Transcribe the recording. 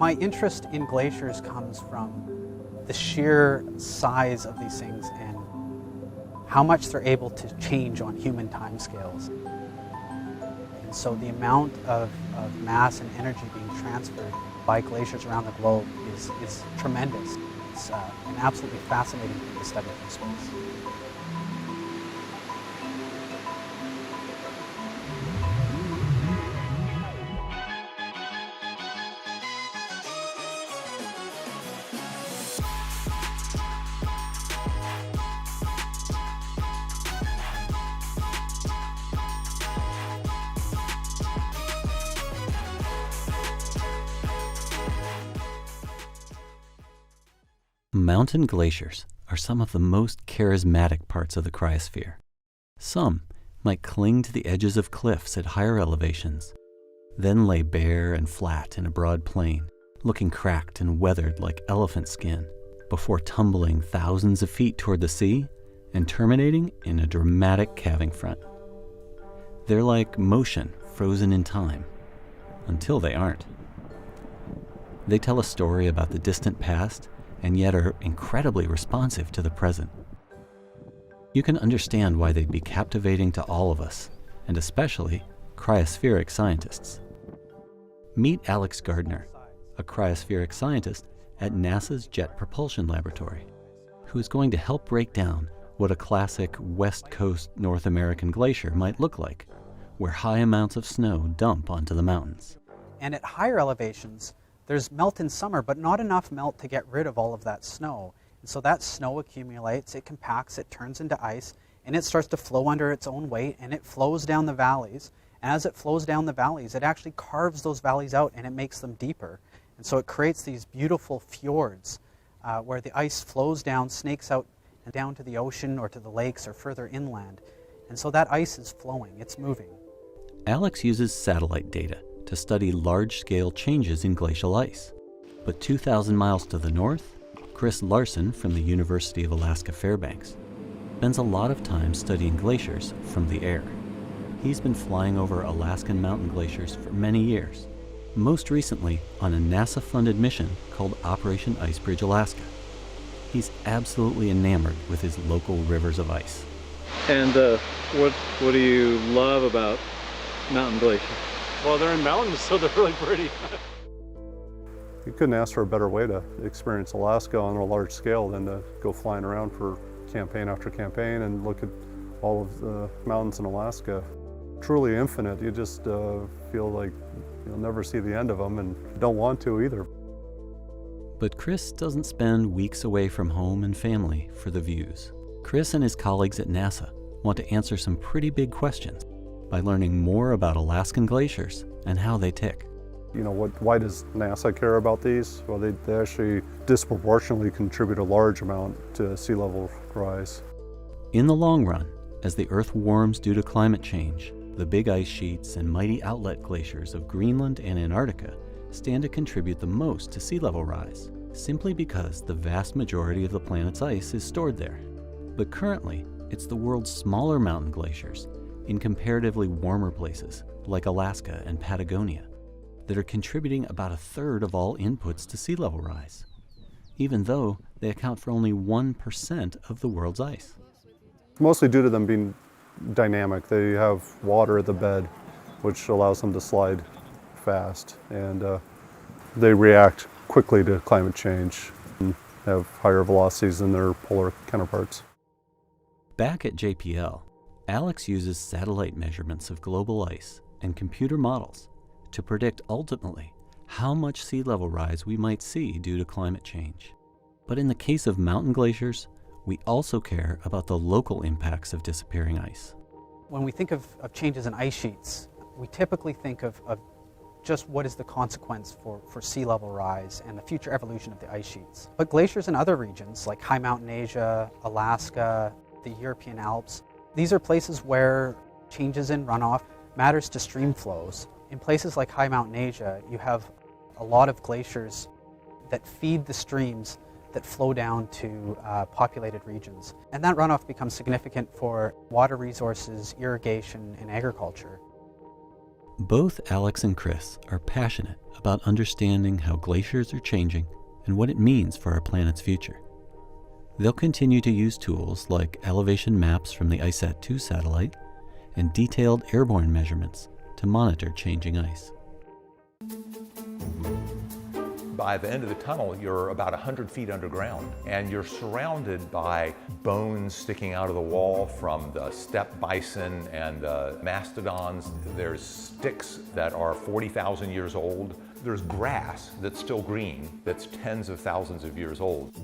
My interest in glaciers comes from the sheer size of these things and how much they're able to change on human timescales. And so the amount of mass and energy being transferred by glaciers around the globe is tremendous. It's an absolutely fascinating thing to study from space. Mountain glaciers are some of the most charismatic parts of the cryosphere. Some might cling to the edges of cliffs at higher elevations, then lay bare and flat in a broad plain, looking cracked and weathered like elephant skin, before tumbling thousands of feet toward the sea and terminating in a dramatic calving front. They're like motion frozen in time, until they aren't. They tell a story about the distant past and yet are incredibly responsive to the present. You can understand why they'd be captivating to all of us, and especially cryospheric scientists. Meet Alex Gardner, a cryospheric scientist at NASA's Jet Propulsion Laboratory, who is going to help break down what a classic West Coast North American glacier might look like, where high amounts of snow dump onto the mountains. And at higher elevations, there's melt in summer, but not enough melt to get rid of all of that snow. And so that snow accumulates, it compacts, it turns into ice, and it starts to flow under its own weight, and it flows down the valleys. And as it flows down the valleys, it actually carves those valleys out and it makes them deeper. And so it creates these beautiful fjords where the ice flows down, snakes out and down to the ocean or to the lakes or further inland. And so that ice is flowing, it's moving. Alex uses satellite data to study large-scale changes in glacial ice. But 2,000 miles to the north, Chris Larson from the University of Alaska Fairbanks spends a lot of time studying glaciers from the air. He's been flying over Alaskan mountain glaciers for many years, most recently on a NASA-funded mission called Operation Icebridge Alaska. He's absolutely enamored with his local rivers of ice. And what do you love about mountain glaciers? Well, they're in mountains, so they're really pretty. You couldn't ask for a better way to experience Alaska on a large scale than to go flying around for campaign after campaign and look at all of the mountains in Alaska. Truly infinite. You just feel like you'll never see the end of them, and don't want to either. But Chris doesn't spend weeks away from home and family for the views. Chris and his colleagues at NASA want to answer some pretty big questions by learning more about Alaskan glaciers and how they tick. You know, why does NASA care about these? Well, they actually disproportionately contribute a large amount to sea level rise. In the long run, as the Earth warms due to climate change, the big ice sheets and mighty outlet glaciers of Greenland and Antarctica stand to contribute the most to sea level rise, simply because the vast majority of the planet's ice is stored there. But currently, it's the world's smaller mountain glaciers in comparatively warmer places like Alaska and Patagonia that are contributing about a third of all inputs to sea level rise, even though they account for only 1% of the world's ice. Mostly due to them being dynamic. They have water at the bed, which allows them to slide fast, and they react quickly to climate change and have higher velocities than their polar counterparts. Back at JPL, Alex uses satellite measurements of global ice and computer models to predict ultimately how much sea level rise we might see due to climate change. But in the case of mountain glaciers, we also care about the local impacts of disappearing ice. When we think of changes in ice sheets, we typically think of just what is the consequence for sea level rise and the future evolution of the ice sheets. But glaciers in other regions, like high mountain Asia, Alaska, the European Alps, these are places where changes in runoff matters to stream flows. In places like high mountain Asia, you have a lot of glaciers that feed the streams that flow down to populated regions. And that runoff becomes significant for water resources, irrigation, and agriculture. Both Alex and Chris are passionate about understanding how glaciers are changing and what it means for our planet's future. They'll continue to use tools like elevation maps from the ICESat-2 satellite and detailed airborne measurements to monitor changing ice. By the end of the tunnel, you're about 100 feet underground, and you're surrounded by bones sticking out of the wall from the steppe bison and the mastodons. There's sticks that are 40,000 years old. There's grass that's still green, that's tens of thousands of years old.